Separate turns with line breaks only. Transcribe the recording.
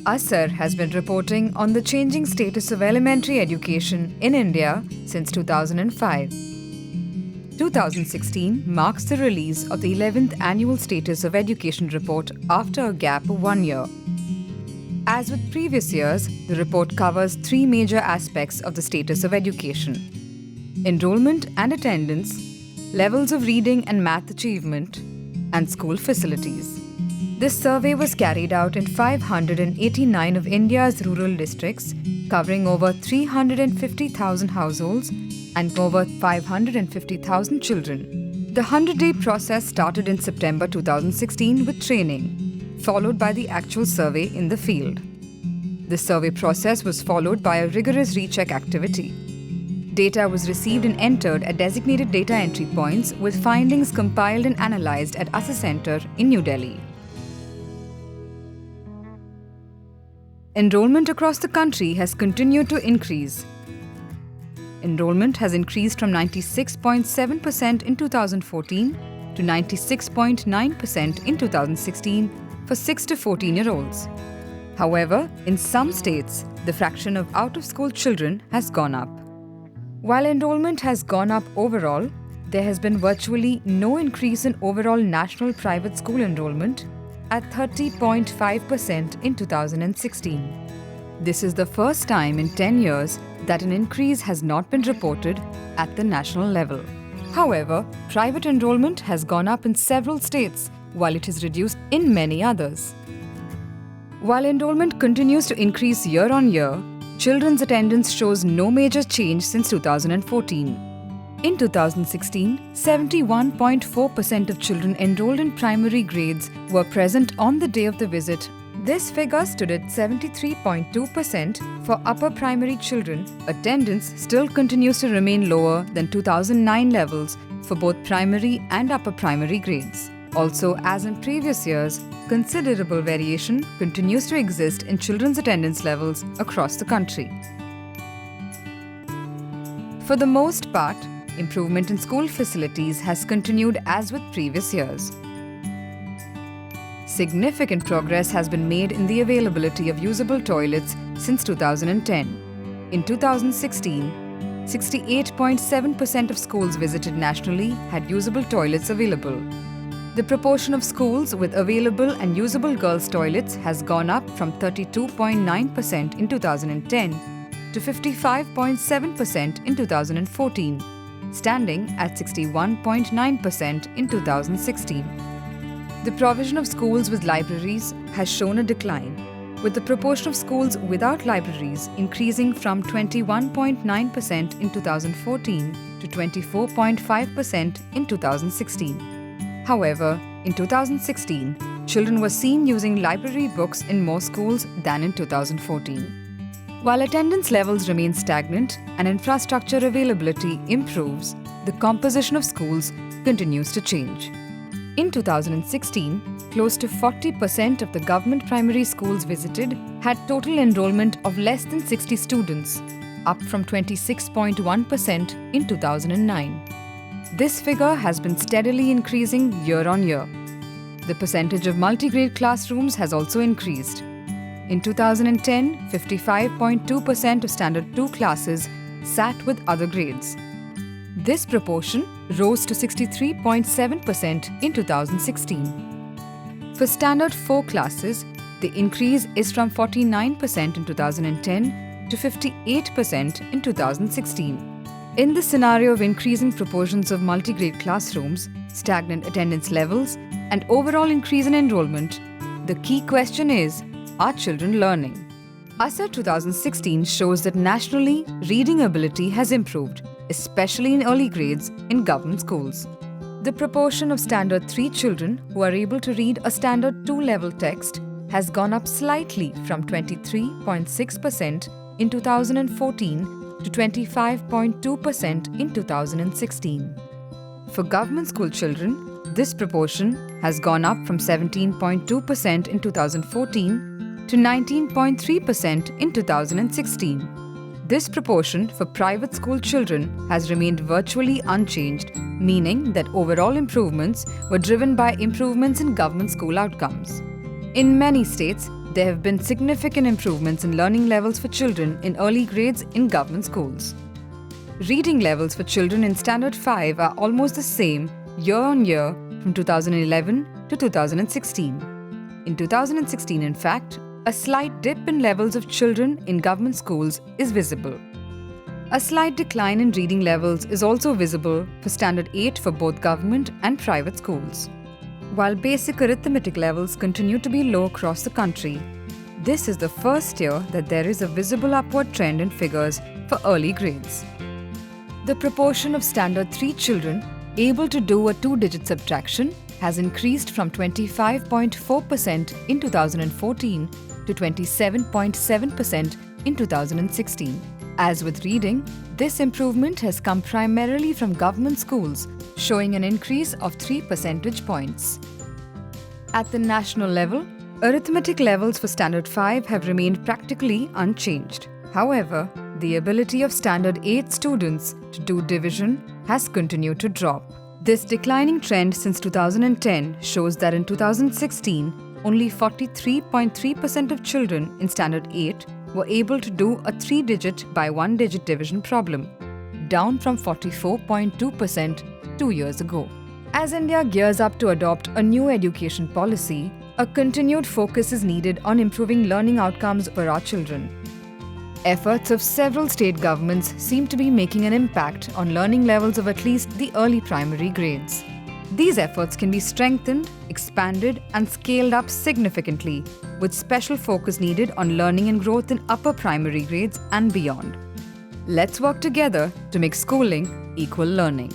ASER has been reporting on the changing status of elementary education in India since 2005. 2016 marks the release of the 11th Annual Status of Education Report after a gap of 1 year. As with previous years, the report covers three major aspects of the status of education: enrollment and attendance, levels of reading and math achievement, and school facilities. This survey was carried out in 589 of India's rural districts, covering over 350,000 households and over 550,000 children. The 100-day process started in September 2016 with training, followed by the actual survey in the field. The survey process was followed by a rigorous recheck activity. Data was received and entered at designated data entry points, with findings compiled and analyzed at ASER Center in New Delhi. Enrollment across the country has continued to increase. Enrollment has increased from 96.7% in 2014 to 96.9% in 2016 for 6 to 14-year-olds. However, in some states, the fraction of out-of-school children has gone up. While enrollment has gone up overall, there has been virtually no increase in overall national private school enrollment at 30.5% in 2016. This is the first time in 10 years that an increase has not been reported at the national level. However, private enrollment has gone up in several states, while it is reduced in many others. While enrollment continues to increase year on year, children's attendance shows no major change since 2014. In 2016, 71.4% of children enrolled in primary grades were present on the day of the visit. This figure stood at 73.2% for upper primary children. Attendance still continues to remain lower than 2009 levels for both primary and upper primary grades. Also, as in previous years, considerable variation continues to exist in children's attendance levels across the country. For the most part, improvement in school facilities has continued as with previous years. Significant progress has been made in the availability of usable toilets since 2010. In 2016, 68.7% of schools visited nationally had usable toilets available. The proportion of schools with available and usable girls' toilets has gone up from 32.9% in 2010 to 55.7% in 2014. Standing at 61.9% in 2016. The provision of schools with libraries has shown a decline, with the proportion of schools without libraries increasing from 21.9% in 2014 to 24.5% in 2016. However, in 2016, children were seen using library books in more schools than in 2014. While attendance levels remain stagnant and infrastructure availability improves, the composition of schools continues to change. In 2016, close to 40% of the government primary schools visited had total enrollment of less than 60 students, up from 26.1% in 2009. This figure has been steadily increasing year on year. The percentage of multi-grade classrooms has also increased. In 2010, 55.2% of Standard 2 classes sat with other grades. This proportion rose to 63.7% in 2016. For Standard 4 classes, the increase is from 49% in 2010 to 58% in 2016. In the scenario of increasing proportions of multi-grade classrooms, stagnant attendance levels, and overall increase in enrollment, the key question is, are children learning? ASER 2016 shows that nationally, reading ability has improved, especially in early grades in government schools. The proportion of Standard 3 children who are able to read a Standard 2 level text has gone up slightly from 23.6% in 2014 to 25.2% in 2016. For government school children, this proportion has gone up from 17.2% in 2014 to 19.3% in 2016. This proportion for private school children has remained virtually unchanged, meaning that overall improvements were driven by improvements in government school outcomes. In many states, there have been significant improvements in learning levels for children in early grades in government schools. Reading levels for children in Standard 5 are almost the same year on year from 2011 to 2016. In 2016, in fact, a slight dip in levels of children in government schools is visible. A slight decline in reading levels is also visible for Standard 8 for both government and private schools. While basic arithmetic levels continue to be low across the country, this is the first year that there is a visible upward trend in figures for early grades. The proportion of Standard 3 children able to do a two-digit subtraction has increased from 25.4% in 2014 to 27.7% in 2016. As with reading, this improvement has come primarily from government schools, showing an increase of 3 percentage points. At the national level, arithmetic levels for Standard 5 have remained practically unchanged. However, the ability of Standard 8 students to do division has continued to drop. This declining trend since 2010 shows that in 2016, only 43.3% of children in Standard 8 were able to do a 3-digit by 1-digit division problem, down from 44.2% 2 years ago. As India gears up to adopt a new education policy, a continued focus is needed on improving learning outcomes for our children. Efforts of several state governments seem to be making an impact on learning levels of at least the early primary grades. These efforts can be strengthened, expanded, and scaled up significantly, with special focus needed on learning and growth in upper primary grades and beyond. Let's work together to make schooling equal learning.